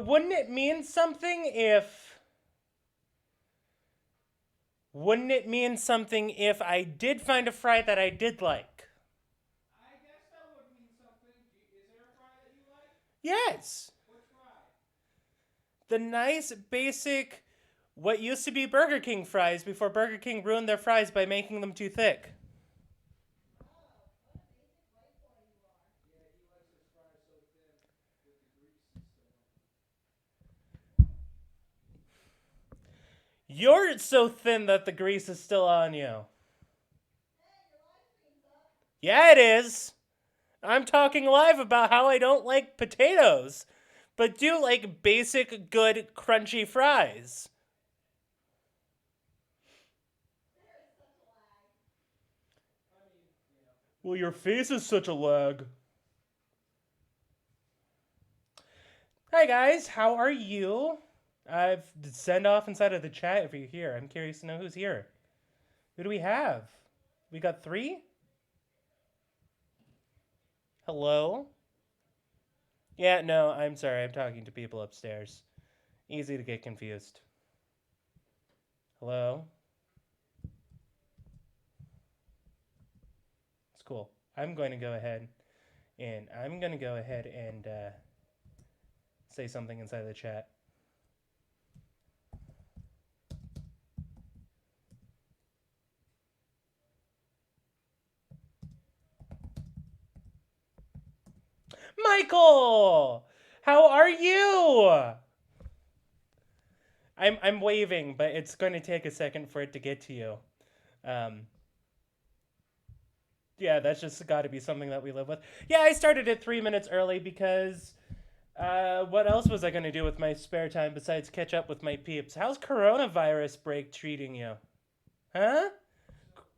But wouldn't it mean something if... Wouldn't it mean something if I did find a fry that I did like? I guess that would mean something. Is there a fry that you like? Yes. Which fry? The nice, basic, what used to be Burger King fries before Burger King ruined their fries by making them too thick. Yeah, he likes his fries so thin with the grease and stuff. You're so thin that the grease is still on you. Yeah, it is. I'm talking live about how I don't like potatoes, but do like basic, good, crunchy fries. I mean, yeah. Well, your face is such a lag. Hi guys, how are you? I've send off inside of the chat if you're here. I'm curious to know who's here. Who do we have? We got 3? Hello? Yeah, no, I'm sorry. I'm talking to people upstairs. Easy to get confused. Hello? It's cool. I'm going to go ahead and say something inside the chat. Michael! How are you? I'm waving, but it's going to take a second for it to get to you. Um, yeah, that's just got to be something that we live with. Yeah, I started it 3 minutes early because what else was I going to do with my spare time besides catch up with my peeps? How's coronavirus break treating you? Huh?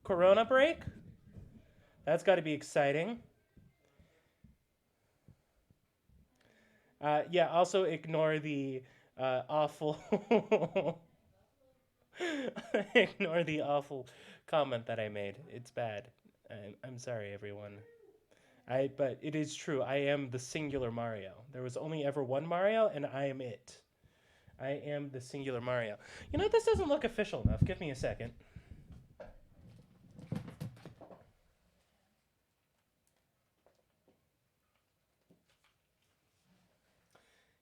Corona break? That's got to be exciting. Yeah, also ignore the awful. Ignore the awful comment that I made. It's bad. I'm sorry, everyone. But it is true. I am the singular Mario. There was only ever one Mario, and I am it. I am the singular Mario. You know, this doesn't look official enough. Give me a second.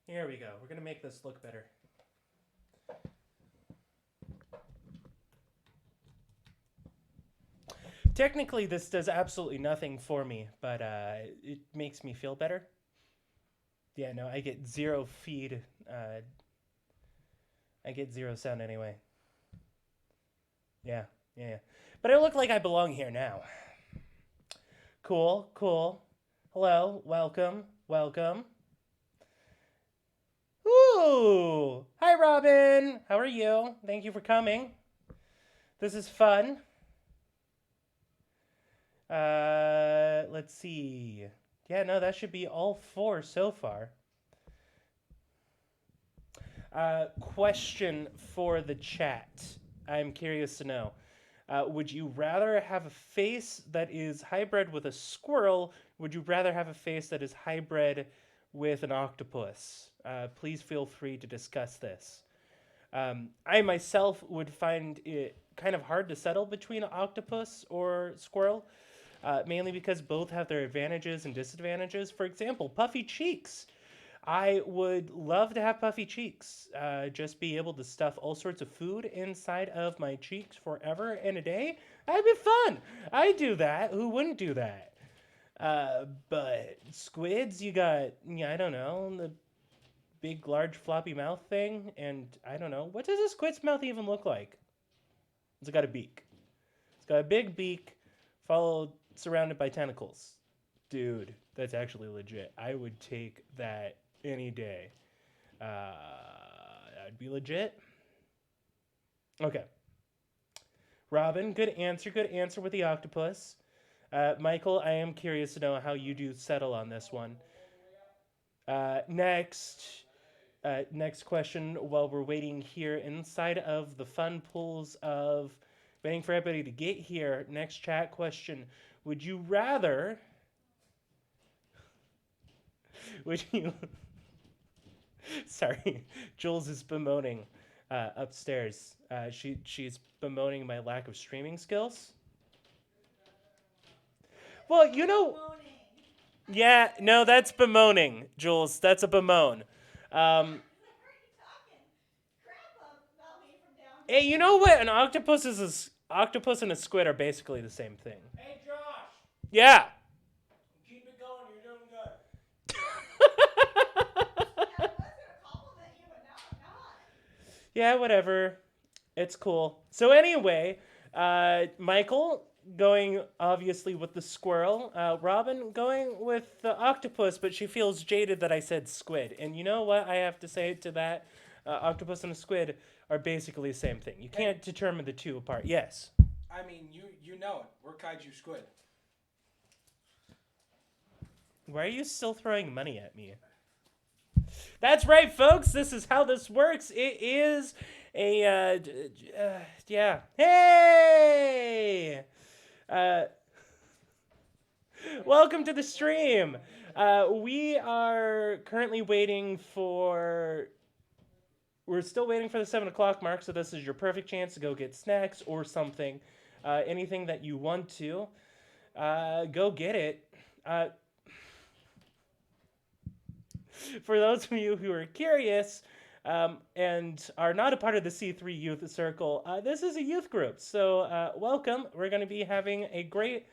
Here we go. We're gonna make this look better. Technically, this does absolutely nothing for me, but it makes me feel better. Yeah, no, I get zero feed. I get zero sound anyway. Yeah, yeah, yeah. But I look like I belong here now. Cool, cool. Hello, welcome, welcome. Ooh! Hi, Robin! How are you? Thank you for coming. This is fun. Let's see. Yeah, no, that should be all 4 so far. Question for the chat. I'm curious to know. Would you rather have a face that is hybrid with a squirrel? Would you rather have a face that is hybrid with an octopus? Please feel free to discuss this. I myself would find it kind of hard to settle between octopus or squirrel, mainly because both have their advantages and disadvantages. For example, puffy cheeks. I would love to have puffy cheeks. Just be able to stuff all sorts of food inside of my cheeks forever and a day. That'd be fun. I do that. Who wouldn't do that? But squids, you got, yeah, I don't know, the big, large, floppy mouth thing. And I don't know. What does a squid's mouth even look like? It's got a beak. It's got a big beak, followed, surrounded by tentacles. Dude, that's actually legit. I would take that any day. That'd be legit. Okay. Robin, good answer with the octopus. Michael, I am curious to know how you do settle on this one. All the way up. Next question. While we're waiting here inside of the fun pools of waiting for everybody to get here, next chat question: Would you rather? Would you? Sorry, Jules is bemoaning upstairs. She's bemoaning my lack of streaming skills. Well, you know, yeah, no, that's bemoaning, Jules. That's a bemoan. Um, hey, you know what? An octopus is octopus and a squid are basically the same thing. Hey, Josh, Yeah. keep it going. You're doing good. Yeah, whatever. It's cool. So anyway, Michael going obviously with the squirrel. Robin going with the octopus, but she feels jaded that I said squid. And you know what I have to say to that? Octopus and a squid are basically the same thing. You can't determine the two apart. Yes. I mean, you know it. We're kaiju squid. Why are you still throwing money at me? That's right, folks. This is how this works. It is a yeah. Hey. Uh, Welcome to the stream. We are currently waiting for. We're still waiting for the 7 o'clock mark, so this is your perfect chance to go get snacks or something. Anything that you want to. Go get it. For those of you who are curious and are not a part of the C3 Youth Circle, this is a youth group. So welcome. We're going to be having a great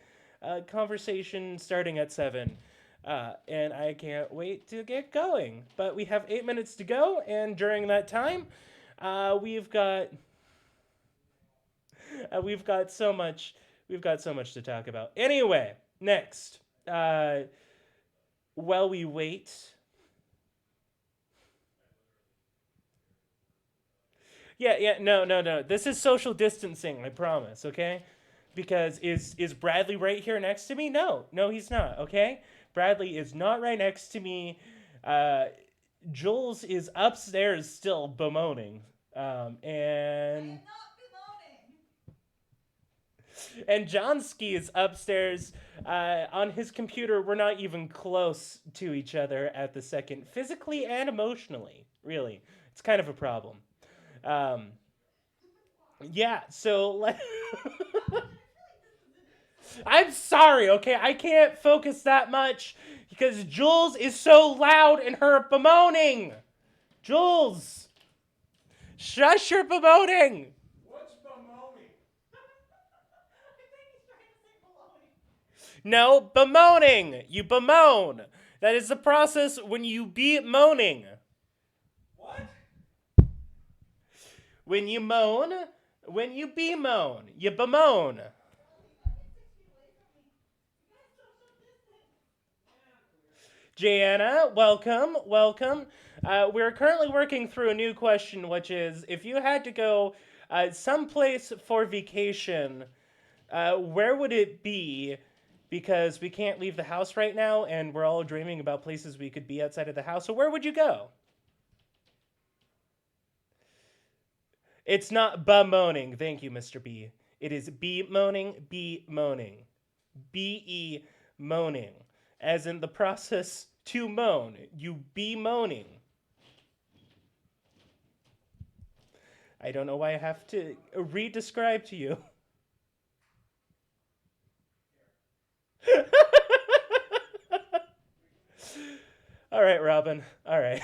conversation starting at 7. And I can't wait to get going. But we have 8 minutes to go, and during that time, we've got so much to talk about. Anyway, next, while we wait. Yeah, no. This is social distancing, I promise, okay? Because is Bradley right here next to me? No, he's not, okay? Bradley is not right next to me. Jules is upstairs still bemoaning. And Johnsky is upstairs on his computer. We're not even close to each other at the second, physically and emotionally, really. It's kind of a problem. Um, yeah, so I'm sorry, okay? I can't focus that much because Jules is so loud in her bemoaning. Jules, shush your bemoaning. What's bemoaning? No, bemoaning. You bemoan. That is the process when you be moaning. What? When you moan, when you bemoan, you bemoan. Jana, welcome. We're currently working through a new question, which is if you had to go someplace for vacation, where would it be? Because we can't leave the house right now, and we're all dreaming about places we could be outside of the house. So where would you go? It's not bemoaning. Thank you, Mr. B. It is bemoaning, bemoaning. B-E moaning. As in the process to moan. You bemoaning. I don't know why I have to re-describe to you. All right, Robin. All right.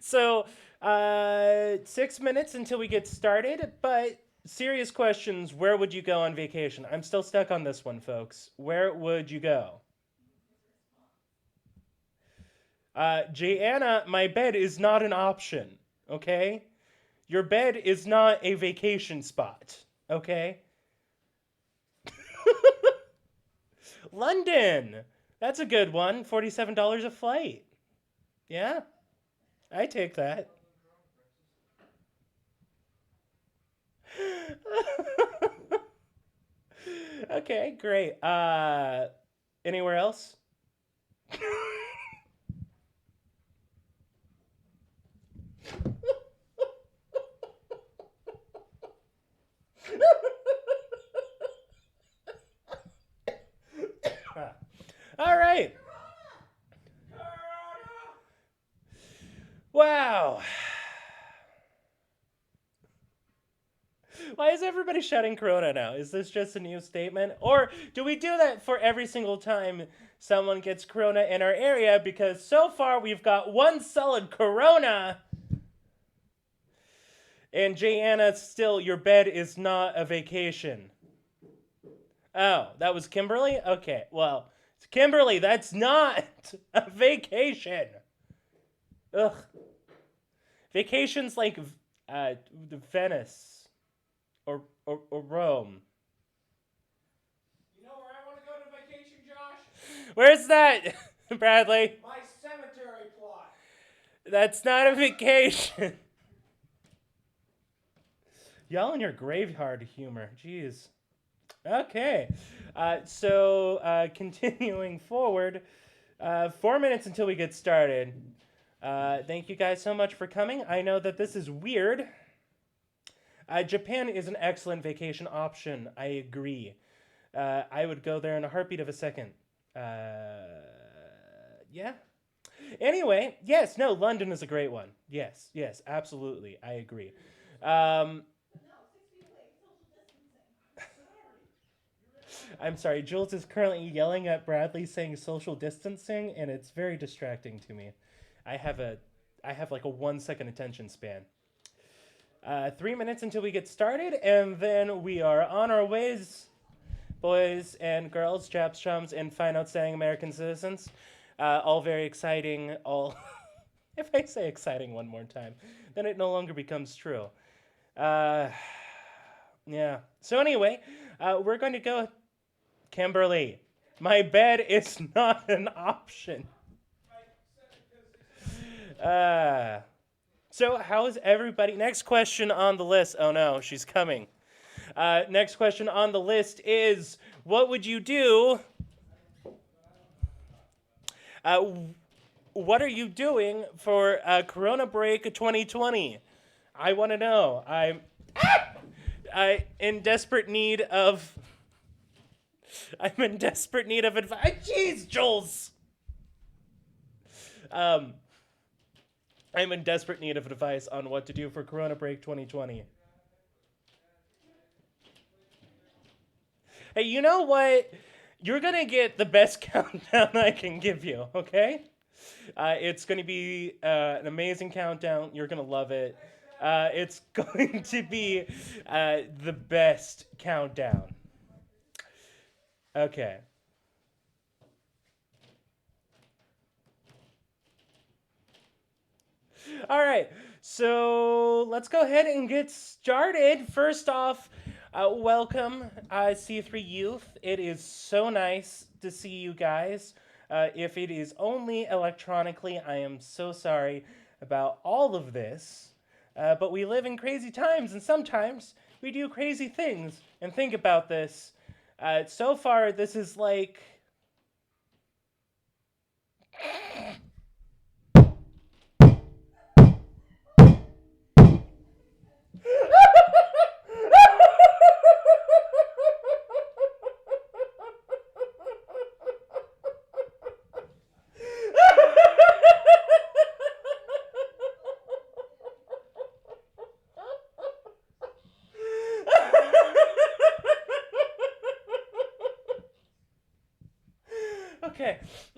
So, 6 minutes until we get started, but serious questions. Where would you go on vacation? I'm still stuck on this one, folks. Where would you go? Jana, my bed is not an option, okay? Your bed is not a vacation spot, okay? London. That's a good one. $47 a flight. Yeah, I take that. Okay, great. Anywhere else? All right. Wow. Why is everybody shouting Corona now? Is this just a new statement? Or do we do that for every single time someone gets Corona in our area? Because so far we've got one solid Corona. And Jayana, still, your bed is not a vacation. Oh, that was Kimberly? Okay, well, Kimberly, that's not a vacation. Ugh. Vacations like Venice or Rome. You know where I want to go to vacation, Josh? Where's that, Bradley? My cemetery plot. That's not a vacation. Y'all in your graveyard humor. Jeez. Okay. Continuing forward, 4 minutes until we get started. Thank you guys so much for coming. I know that this is weird. Japan is an excellent vacation option. I agree. I would go there in a heartbeat of a second. Yeah. Anyway, yes, no, London is a great one. Yes, absolutely. I agree. I'm sorry, Jules is currently yelling at Bradley saying social distancing, and it's very distracting to me. I have like a 1 second attention span. 3 minutes until we get started, and then we are on our ways, boys and girls, chaps, chums, and fine outstanding American citizens. All very exciting, all... If I say exciting one more time, then it no longer becomes true. Yeah. So anyway, we're going to go... Kimberly, my bed is not an option. So how is everybody? Next question on the list. Oh no, she's coming. Next question on the list is, what would you do? What are you doing for Corona Break 2020? I want to know. I'm in desperate need of... I'm in desperate need of advice. Jeez, Jules! I'm in desperate need of advice on what to do for Corona Break 2020. Hey, you know what? You're gonna get the best countdown I can give you, okay? It's gonna be an amazing countdown. You're gonna love it. It's going to be the best countdown. Okay. All right. So let's go ahead and get started. First off, welcome, C3 Youth. It is so nice to see you guys. If it is only electronically, I am so sorry about all of this. But we live in crazy times, and sometimes we do crazy things. And think about this. So far, this is like...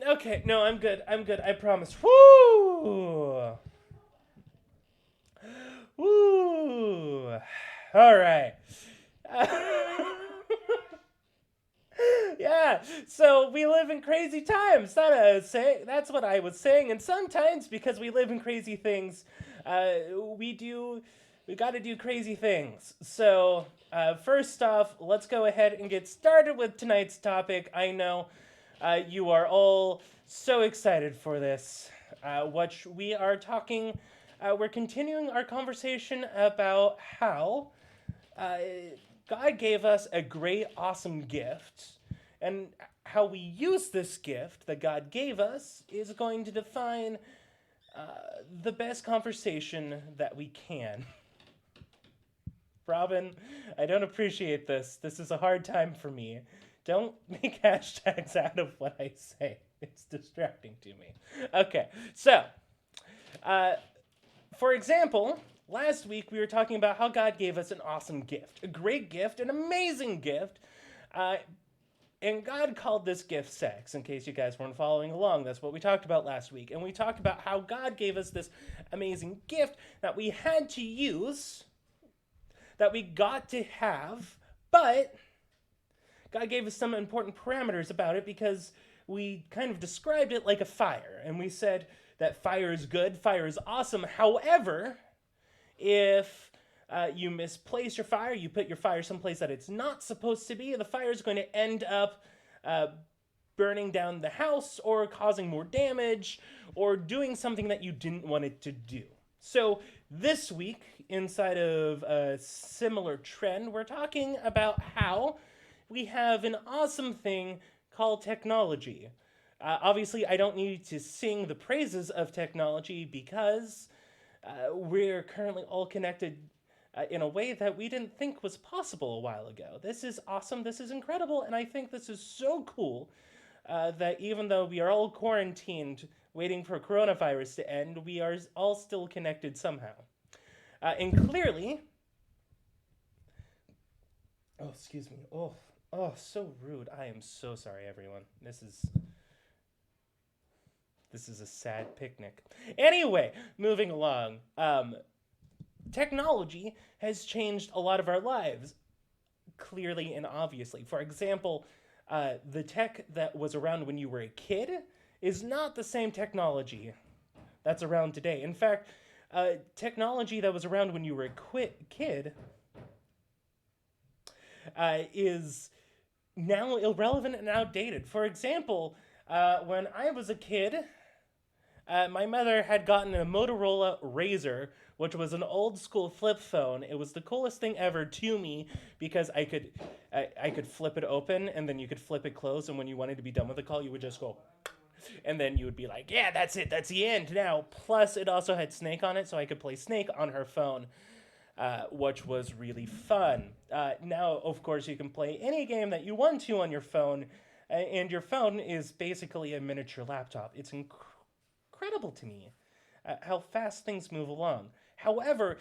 Okay, no, I'm good, I promise. Woo! Woo! Alright. Yeah, so we live in crazy times. That's what I was saying. And sometimes, because we live in crazy things, we gotta do crazy things. So, first off, let's go ahead and get started with tonight's topic. I know you are all so excited for this. We're continuing our conversation about how God gave us a great, awesome gift, and how we use this gift that God gave us is going to define the best conversation that we can. Robin, I don't appreciate this. This is a hard time for me. Don't make hashtags out of what I say. It's distracting to me. Okay, so For example, last week we were talking about how God gave us an awesome gift, a great gift, an amazing gift. Uh, and God called this gift sex, in case you guys weren't following along. That's what we talked about last week. And we talked about how God gave us this amazing gift that we had to use, that we got to have, but God gave us some important parameters about it because we kind of described it like a fire. And we said that fire is good, fire is awesome. However, if you misplace your fire, you put your fire someplace that it's not supposed to be, the fire is going to end up burning down the house or causing more damage or doing something that you didn't want it to do. So, this week, inside of a similar trend, we're talking about how we have an awesome thing called technology. Obviously, I don't need to sing the praises of technology because we're currently all connected in a way that we didn't think was possible a while ago. This is awesome. This is incredible. And I think this is so cool that even though we are all quarantined waiting for coronavirus to end, we are all still connected somehow. And clearly, oh, excuse me. Oh, so rude. I am so sorry, everyone. This is a sad picnic. Anyway, moving along. Technology has changed a lot of our lives, clearly and obviously. For example, the tech that was around when you were a kid is not the same technology that's around today. In fact, technology that was around when you were a kid is now irrelevant and outdated. For example, when I was a kid, my mother had gotten a Motorola Razr, which was an old school flip phone. It was the coolest thing ever to me because I could flip it open and then you could flip it closed, and when you wanted to be done with the call, you would just go, and then you would be like, yeah, that's it, that's the end now. Plus, it also had Snake on it, so I could play Snake on her phone, which was really fun. Now, of course, you can play any game that you want to on your phone, and your phone is basically a miniature laptop. It's incredible to me how fast things move along. However,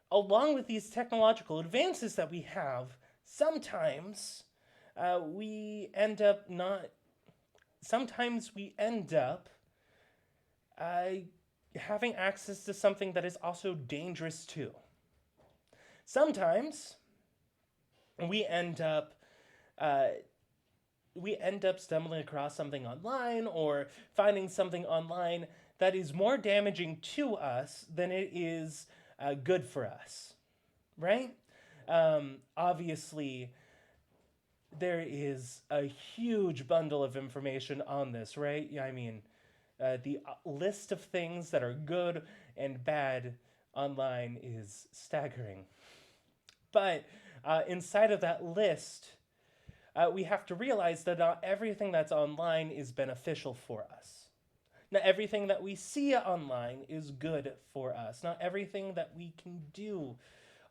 along with these technological advances that we have, sometimes we end up not. Sometimes we end up having access to something that is also dangerous too. Sometimes we end up stumbling across something online or finding something online that is more damaging to us than it is good for us, right? Obviously, there is a huge bundle of information on this, right? I mean, the list of things that are good and bad online is staggering. But inside of that list, we have to realize that not everything that's online is beneficial for us. Not everything that we see online is good for us. Not everything that we can do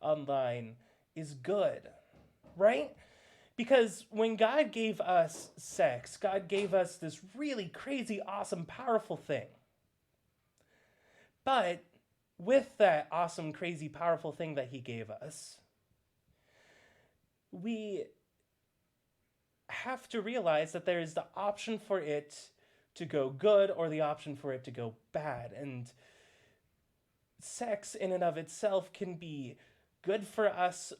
online is good, right? Because when God gave us sex, God gave us this really crazy, awesome, powerful thing. But with that awesome, crazy, powerful thing that He gave us, we have to realize that there is the option for it to go good or the option for it to go bad. And sex in and of itself can be good for us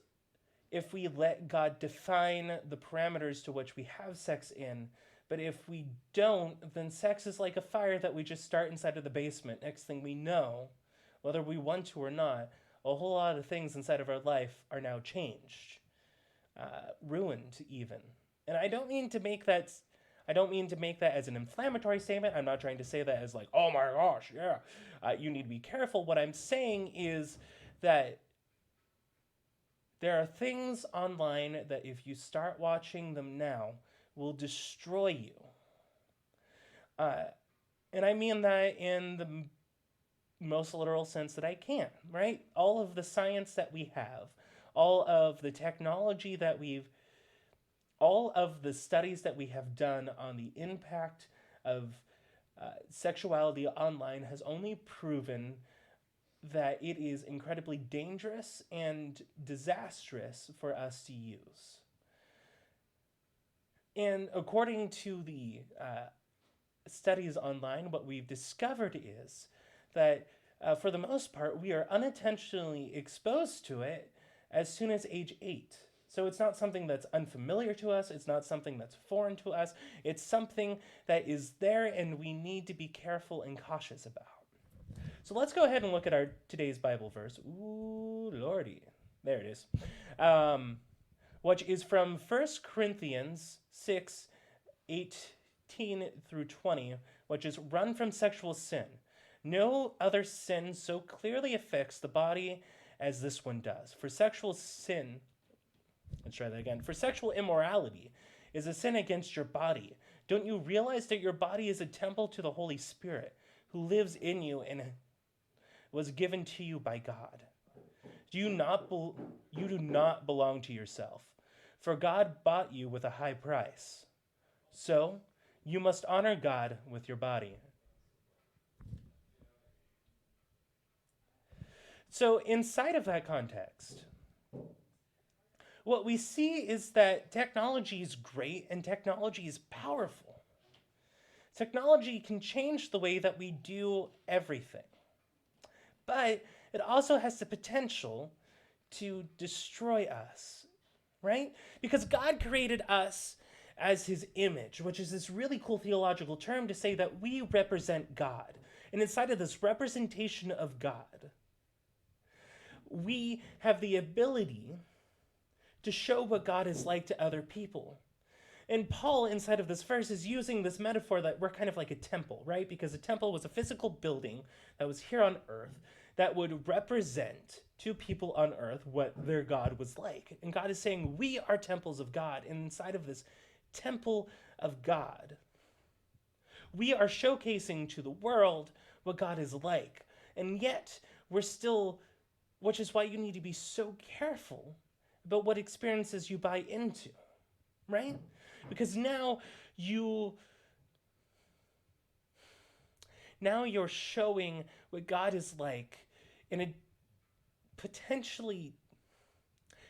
if we let God define the parameters to which we have sex in. But if we don't, then sex is like a fire that we just start inside of the basement. Next thing we know, whether we want to or not, a whole lot of things inside of our life are now changed, ruined even. And I don't mean to make that as an inflammatory statement. I'm not trying to say that as like, oh my gosh, yeah, you need to be careful. What I'm saying is that there are things online that if you start watching them now will destroy you. And I mean that in the most literal sense that I can, right? All of the science that we have, all of the technology that all of the studies that we have done on the impact of sexuality online has only proven that it is incredibly dangerous and disastrous for us to use. And according to the studies online, what we've discovered is that for the most part, we are unintentionally exposed to it as soon as age 8. So it's not something that's unfamiliar to us, it's not something that's foreign to us, it's something that is there and we need to be careful and cautious about. So let's go ahead and look at our today's Bible verse. Ooh, lordy. There it is. Which is from 1 Corinthians 6, 18 through 20, which is run from sexual sin. No other sin so clearly affects the body as this one does. For sexual sin, let's try that again. For sexual immorality is a sin against your body. Don't you realize that your body is a temple to the Holy Spirit who lives in you and was given to you by God? You do not belong to yourself, for God bought you with a high price. So, you must honor God with your body. So, inside of that context, what we see is that technology is great and technology is powerful. Technology can change the way that we do everything. But it also has the potential to destroy us, right? Because God created us as his image, which is this really cool theological term to say that we represent God. And inside of this representation of God, we have the ability to show what God is like to other people. And Paul, inside of this verse, is using this metaphor that we're kind of like a temple, right? Because a temple was a physical building that was here on earth that would represent to people on earth what their God was like. And God is saying, we are temples of God. And inside of this temple of God, we are showcasing to the world what God is like. And yet, we're still, which is why you need to be so careful about what experiences you buy into, right? Because now you're showing what God is like in a potentially,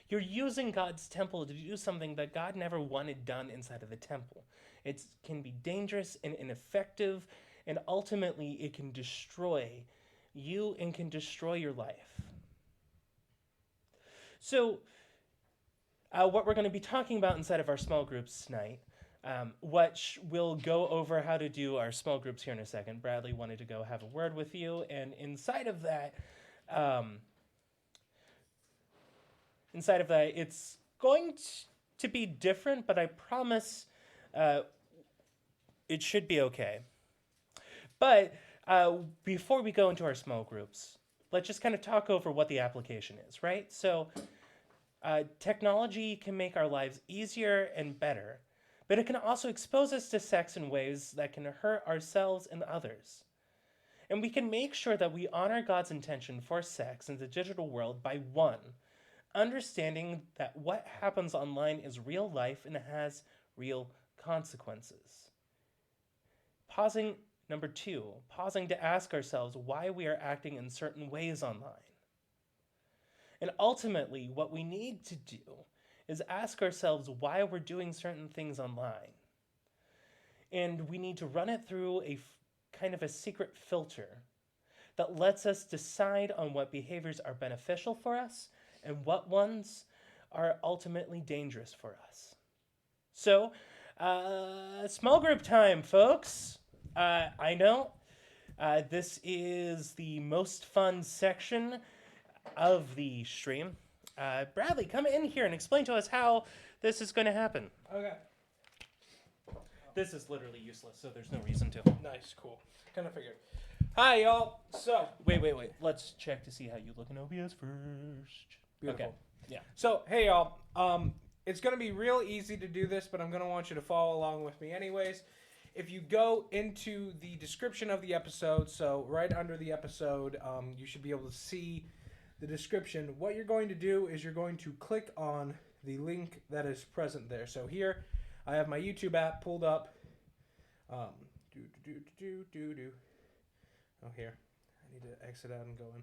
you're using God's temple to do something that God never wanted done inside of the temple. It can be dangerous and ineffective, and ultimately it can destroy you and can destroy your life. So, what we're going to be talking about inside of our small groups tonight, we'll go over how to do our small groups here in a second. Bradley wanted to go have a word with you, and inside of that, it's going to be different, but I promise it should be okay. But before we go into our small groups, let's just kind of talk over what the application is, right? So, technology can make our lives easier and better, but it can also expose us to sex in ways that can hurt ourselves and others. And we can make sure that we honor God's intention for sex in the digital world by 1, understanding that what happens online is real life and has real consequences. Number 2, pausing to ask ourselves why we are acting in certain ways online. And ultimately, what we need to do is ask ourselves why we're doing certain things online. And we need to run it through kind of a secret filter that lets us decide on what behaviors are beneficial for us and what ones are ultimately dangerous for us. So, small group time, folks. I know this is the most fun section of the stream. Bradley, come in here and explain to us how this is going to happen. Okay. This is literally useless, so there's no reason to. Nice, cool. Kind of figured. Hi, y'all. So, Wait. Let's check to see how you look in OBS first. beautiful. Okay. Yeah. So, hey, y'all. It's going to be real easy to do this, but I'm going to want you to follow along with me anyways. If you go into the description of the episode, so right under the episode, you should be able to see the description. What you're going to do is you're going to click on the link that is present there. So here, I have my YouTube app pulled up. Oh, here. I need to exit out and go in.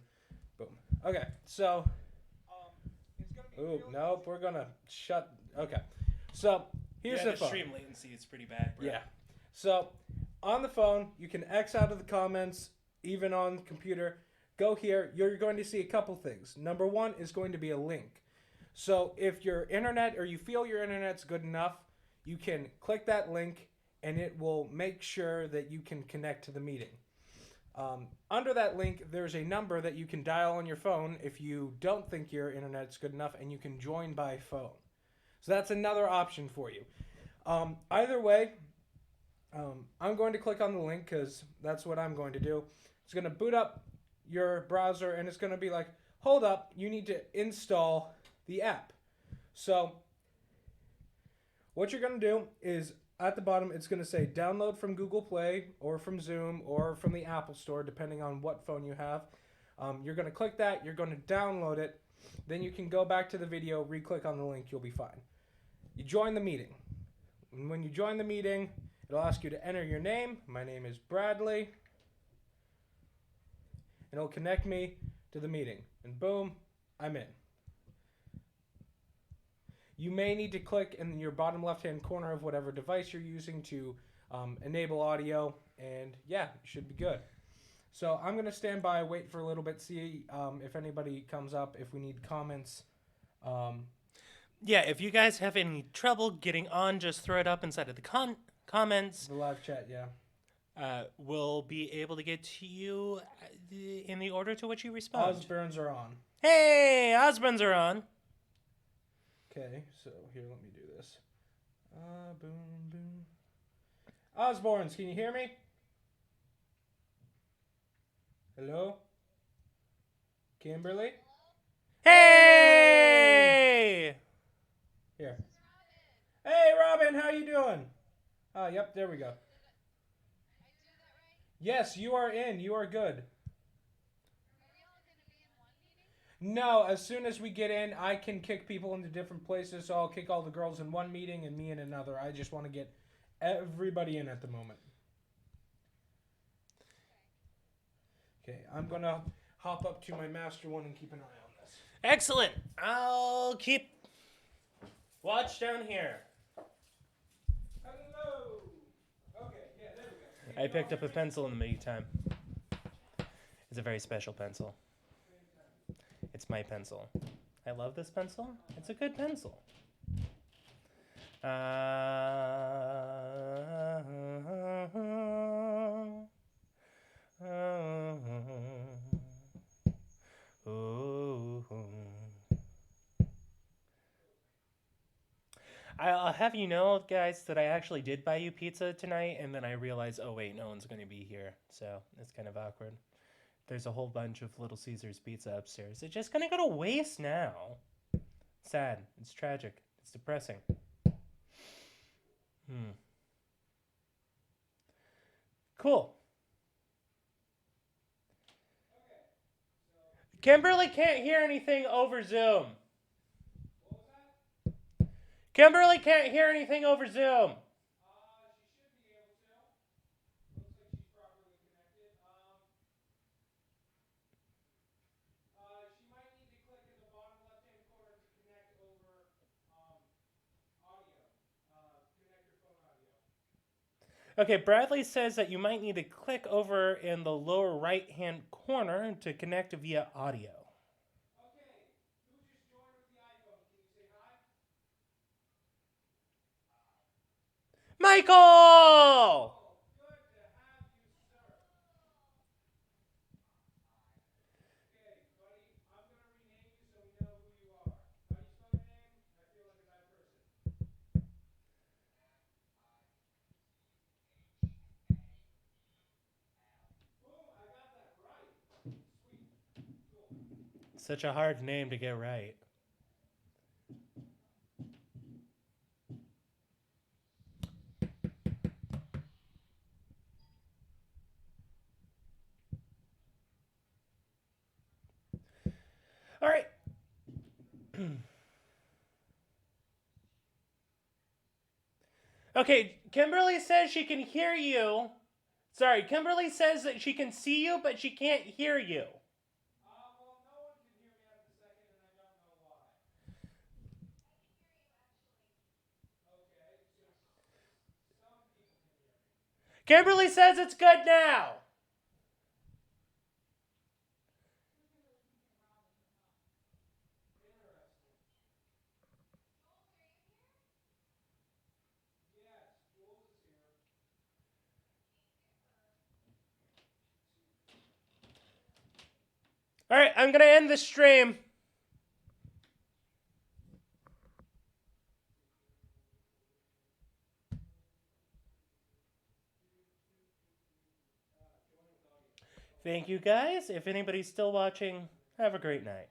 Boom. Okay, so it's gonna be. Ooh, nope. We're gonna shut. Okay, so here's the phone. stream latency is pretty bad, bro. Yeah. So on the phone, you can X out of the comments, even on the computer. Go here. You're going to see a couple things. Number one is going to be a link. So if your internet or you feel your internet's good enough, you can click that link and it will make sure that you can connect to the meeting. Under that link, there's a number that you can dial on your phone if you don't think your internet's good enough, and you can join by phone. So that's another option for you. Either way, I'm going to click on the link because that's what I'm going to do. It's going to boot up your browser, and it's going to be like, hold up, you need to install the app. So what you're going to do is at the bottom, it's going to say download from Google Play or from Zoom or from the Apple Store, depending on what phone you have. You're going to click that. You're going to download it. Then you can go back to the video, re-click on the link. You'll be fine. You join the meeting. And when you join the meeting, it'll ask you to enter your name. My name is Bradley. And it'll connect me to the meeting. And boom, I'm in. You may need to click in your bottom left-hand corner of whatever device you're using to enable audio, and yeah, it should be good. So I'm going to stand by, wait for a little bit, see if anybody comes up, if we need comments. Yeah, if you guys have any trouble getting on, just throw it up inside of the comments. The live chat, yeah. We'll be able to get to you in the order to which you respond. Osbournes are on. Hey, Osbournes are on. Okay, so here, let me do this. Boom, boom. Osbournes, can you hear me? Hello? Kimberly? Hey! Here. Hey, Robin, how you doing? Yep, there we go. Yes, you are in. You are good. No, as soon as we get in, I can kick people into different places, so I'll kick all the girls in one meeting and me in another. I just want to get everybody in at the moment. Okay, I'm going to hop up to my master one and keep an eye on this. Excellent. I'll keep watch down here. Hello. Okay, yeah, there we go. I picked up a pencil in the meantime. It's a very special pencil. It's my pencil. I love this pencil. It's a good pencil. I'll have you know, guys, that I actually did buy you pizza tonight, and then I realized, oh wait, no one's going to be here, so it's kind of awkward. There's a whole bunch of Little Caesars pizza upstairs. It's just going to go to waste now. Sad. It's tragic. It's depressing. Cool. Kimberly can't hear anything over Zoom. Kimberly can't hear anything over Zoom. Okay, Bradley says that you might need to click over in the lower right-hand corner to connect via audio. Okay, who just joined with the iPhone? Can you say hi? Michael! Good to have you, sir. Okay, buddy, I'm going to rename you so we know who you are. How do you spell your name? I feel like a bad person. Boom, I got that right. Sweet. Cool. Such a hard name to get right. All right. Okay, Kimberly says she can hear you. Sorry, Kimberly says that she can see you, but she can't hear you. Well, no, Kimberly says it's good now. All right, I'm going to end the stream. Thank you guys. If anybody's still watching, have a great night.